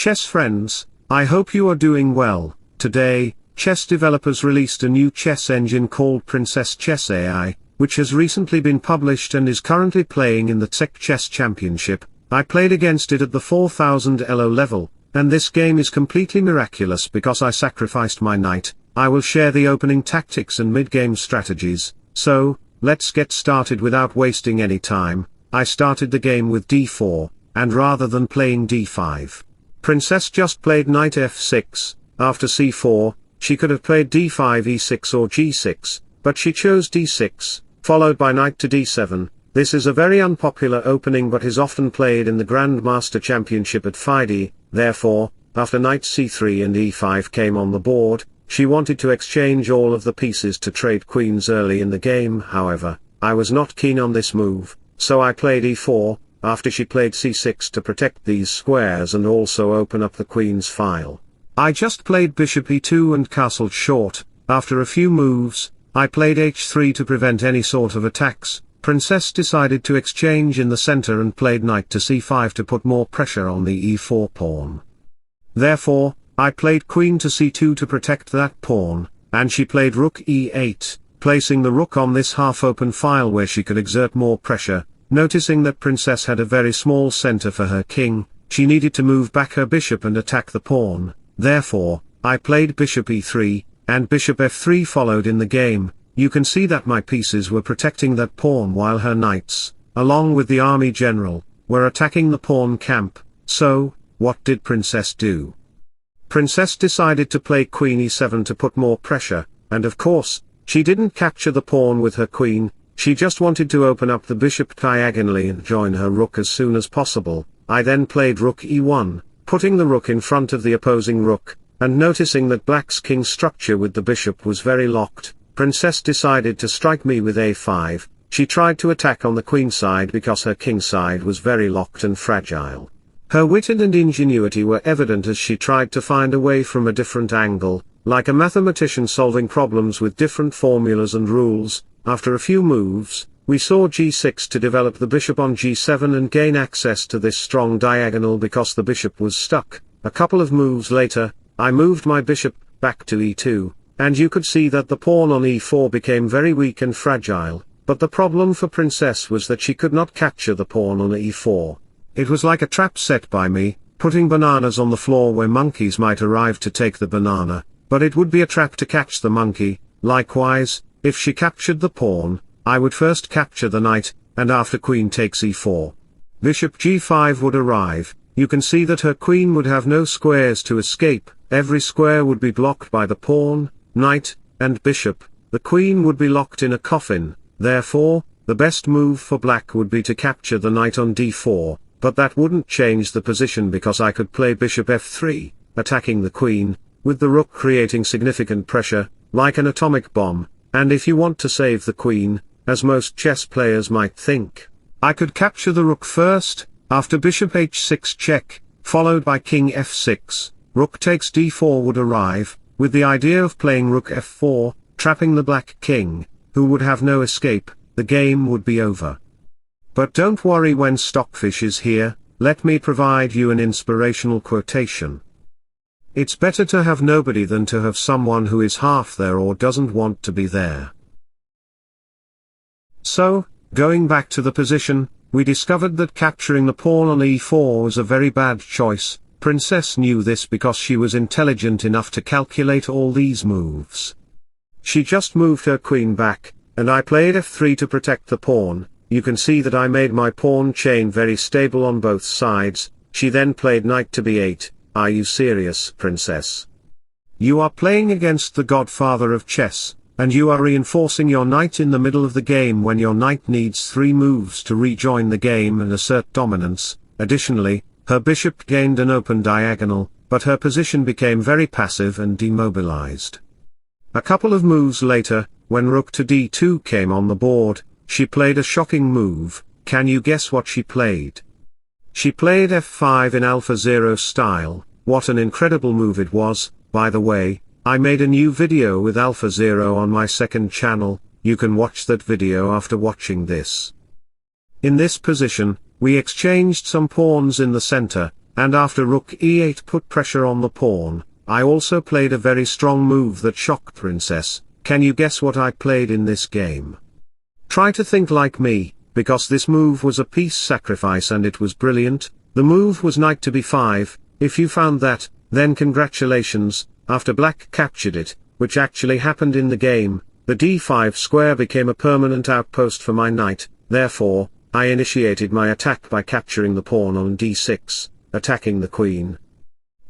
Chess friends, I hope you are doing well. Today, chess developers released a new chess engine called Princess Chess AI, which has recently been published and is currently playing in the TCEC Chess Championship. I played against it at the 4000 Elo level, and this game is completely miraculous because I sacrificed my knight. I will share the opening tactics and mid-game strategies, so, let's get started without wasting any time. I started the game with d4, and rather than playing d5, Princess just played knight f6, after c4, she could have played d5 e6 or g6, but she chose d6, followed by knight to d7. This is a very unpopular opening but is often played in the Grandmaster Championship at FIDE. Therefore, after knight c3 and e5 came on the board, she wanted to exchange all of the pieces to trade queens early in the game. However, I was not keen on this move, so I played e4, after she played c6 to protect these squares and also open up the queen's file. I just played bishop e2 and castled short. After a few moves, I played h3 to prevent any sort of attacks. Princess decided to exchange in the center and played knight to c5 to put more pressure on the e4 pawn. Therefore, I played queen to c2 to protect that pawn, and she played rook e8, placing the rook on this half-open file where she could exert more pressure. Noticing that Princess had a very small center for her king, she needed to move back her bishop and attack the pawn. Therefore, I played bishop e3, and bishop f3 followed in the game. You can see that my pieces were protecting that pawn while her knights, along with the army general, were attacking the pawn camp. So, what did Princess do? Princess decided to play queen e7 to put more pressure, and of course, she didn't capture the pawn with her queen, she just wanted to open up the bishop diagonally and join her rook as soon as possible. I then played rook e1, putting the rook in front of the opposing rook, and noticing that black's king structure with the bishop was very locked, Princess decided to strike me with a5. She tried to attack on the queen side because her king side was very locked and fragile. Her wit and ingenuity were evident as she tried to find a way from a different angle, like a mathematician solving problems with different formulas and rules. After a few moves, we saw g6 to develop the bishop on g7 and gain access to this strong diagonal because the bishop was stuck. A couple of moves later, I moved my bishop back to e2, and you could see that the pawn on e4 became very weak and fragile, but the problem for Princess was that she could not capture the pawn on e4. It was like a trap set by me, putting bananas on the floor where monkeys might arrive to take the banana, but it would be a trap to catch the monkey. Likewise, if she captured the pawn, I would first capture the knight, and after queen takes e4, bishop g5 would arrive. You can see that her queen would have no squares to escape, every square would be blocked by the pawn, knight, and bishop. The queen would be locked in a coffin. Therefore, the best move for black would be to capture the knight on d4, but that wouldn't change the position because I could play bishop f3, attacking the queen, with the rook creating significant pressure, like an atomic bomb. And if you want to save the queen, as most chess players might think, I could capture the rook first, after bishop h6 check, followed by king f6, rook takes d4 would arrive, with the idea of playing rook f4, trapping the black king, who would have no escape. The game would be over. But don't worry, when Stockfish is here, let me provide you an inspirational quotation. It's better to have nobody than to have someone who is half there or doesn't want to be there. So, going back to the position, we discovered that capturing the pawn on e4 was a very bad choice. Princess knew this because she was intelligent enough to calculate all these moves. She just moved her queen back, and I played f3 to protect the pawn. You can see that I made my pawn chain very stable on both sides. She then played knight to b8. Are you serious, Princess? You are playing against the godfather of chess, and you are reinforcing your knight in the middle of the game when your knight needs 3 moves to rejoin the game and assert dominance. Additionally, her bishop gained an open diagonal, but her position became very passive and demobilized. A couple of moves later, when rook to d2 came on the board, she played a shocking move. Can you guess what she played? She played f5 in AlphaZero style. What an incredible move it was. By the way, I made a new video with AlphaZero on my second channel. You can watch that video after watching this. In this position, we exchanged some pawns in the center, and after rook e8 put pressure on the pawn, I also played a very strong move that shocked princess. Can you guess what I played in this game? Try to think like me, because this move was a piece sacrifice and it was brilliant. The move was knight to b5. If you found that, then congratulations. After black captured it, which actually happened in the game, the d5 square became a permanent outpost for my knight. Therefore, I initiated my attack by capturing the pawn on d6, attacking the queen.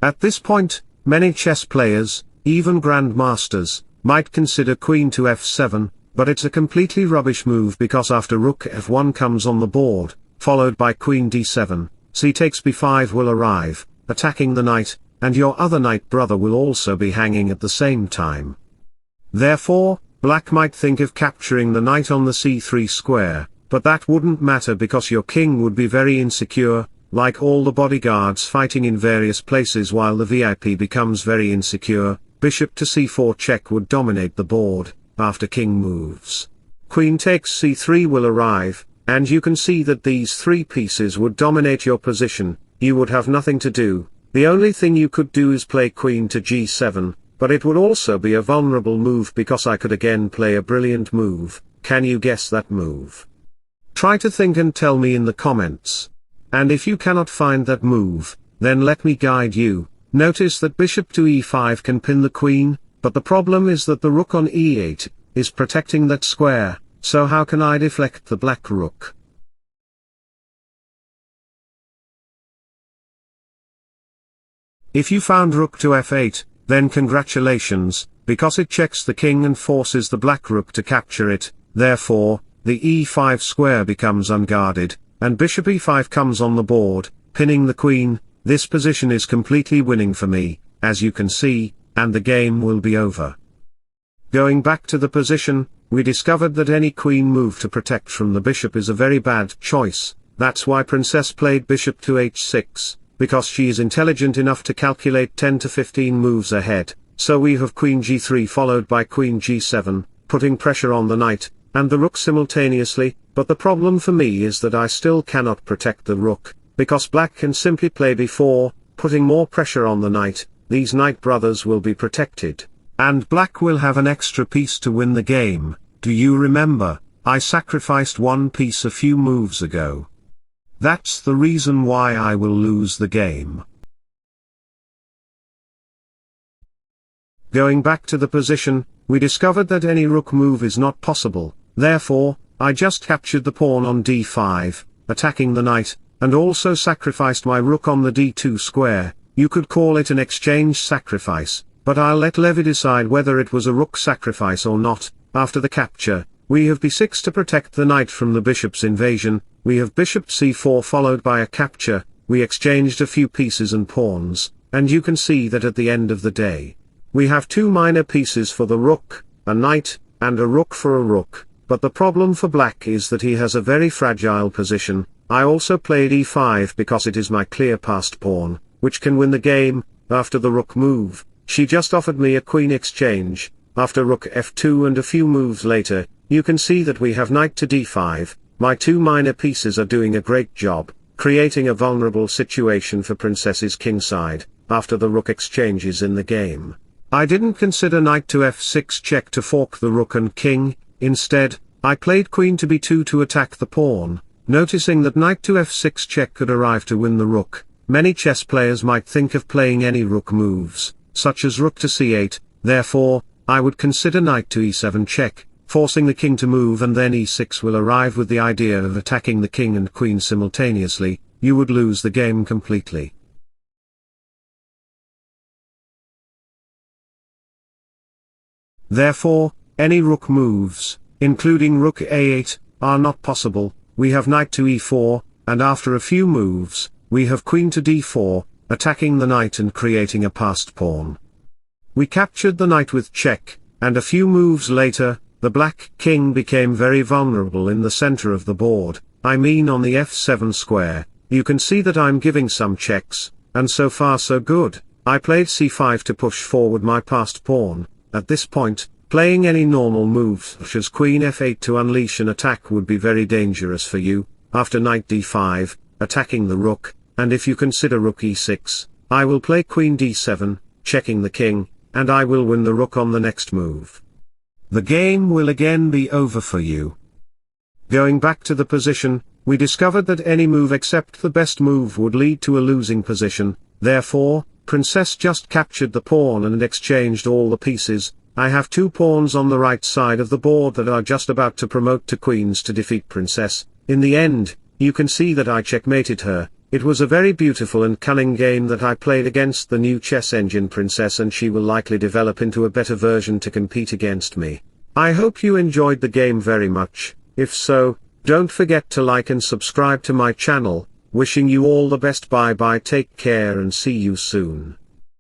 At this point, many chess players, even grandmasters, might consider queen to f7, but it's a completely rubbish move because after rook f1 comes on the board, followed by queen d7, c takes b5 will arrive, attacking the knight, and your other knight brother will also be hanging at the same time. Therefore, black might think of capturing the knight on the c3 square, but that wouldn't matter because your king would be very insecure, like all the bodyguards fighting in various places while the VIP becomes very insecure. Bishop to c4 check would dominate the board. After king moves, queen takes c3 will arrive, and you can see that these three pieces would dominate your position. You would have nothing to do. The only thing you could do is play queen to g7, but it would also be a vulnerable move because I could again play a brilliant move. Can you guess that move? Try to think and tell me in the comments. And if you cannot find that move, then let me guide you. Notice that bishop to e5 can pin the queen, but the problem is that the rook on e8 is protecting that square, so how can I deflect the black rook? If you found rook to f8, then congratulations, because it checks the king and forces the black rook to capture it. Therefore, the e5 square becomes unguarded, and bishop e5 comes on the board, pinning the queen. This position is completely winning for me, as you can see, and the game will be over. Going back to the position, we discovered that any queen move to protect from the bishop is a very bad choice. That's why princess played bishop to h6, because she is intelligent enough to calculate 10 to 15 moves ahead. So we have queen g3 followed by queen g7, putting pressure on the knight and the rook simultaneously, but the problem for me is that I still cannot protect the rook, because black can simply play b4, putting more pressure on the knight. These knight brothers will be protected, and black will have an extra piece to win the game. Do you remember, I sacrificed one piece a few moves ago? That's the reason why I will lose the game. Going back to the position, we discovered that any rook move is not possible. Therefore, I just captured the pawn on d5, attacking the knight, and also sacrificed my rook on the d2 square. You could call it an exchange sacrifice, but I'll let Levy decide whether it was a rook sacrifice or not. After the capture, we have b6 to protect the knight from the bishop's invasion. We have bishop c4 followed by a capture. We exchanged a few pieces and pawns, and you can see that at the end of the day, we have two minor pieces for the rook, a knight, and a rook for a rook. But the problem for black is that he has a very fragile position. I also played e5 because it is my clear passed pawn, which can win the game. After the rook move, she just offered me a queen exchange. After rook f2 and a few moves later, you can see that we have knight to d5. My two minor pieces are doing a great job, creating a vulnerable situation for princess's kingside. After the rook exchanges in the game, I didn't consider knight to f6 check to fork the rook and king. Instead, I played queen to b2 to attack the pawn, noticing that knight to f6 check could arrive to win the rook. Many chess players might think of playing any rook moves, such as rook to c8, therefore, I would consider knight to e7 check, forcing the king to move, and then e6 will arrive with the idea of attacking the king and queen simultaneously. You would lose the game completely. Therefore, any rook moves, including rook a8, are not possible. We have knight to e4, and after a few moves, we have queen to d4, attacking the knight and creating a passed pawn. We captured the knight with check, and a few moves later, the black king became very vulnerable in the center of the board, I mean on the f7 square. You can see that I'm giving some checks, and so far so good. I played c5 to push forward my passed pawn. At this point, playing any normal moves such as queen f8 to unleash an attack would be very dangerous for you. After knight d5, attacking the rook, and if you consider rook e6, I will play queen d7, checking the king, and I will win the rook on the next move. The game will again be over for you. Going back to the position, we discovered that any move except the best move would lead to a losing position, therefore, Princess just captured the pawn and exchanged all the pieces. I have two pawns on the right side of the board that are just about to promote to queens to defeat Princess. In the end, you can see that I checkmated her. It was a very beautiful and cunning game that I played against the new chess engine Princess, and she will likely develop into a better version to compete against me. I hope you enjoyed the game very much. If so, don't forget to like and subscribe to my channel. Wishing you all the best. Bye bye, take care and see you soon.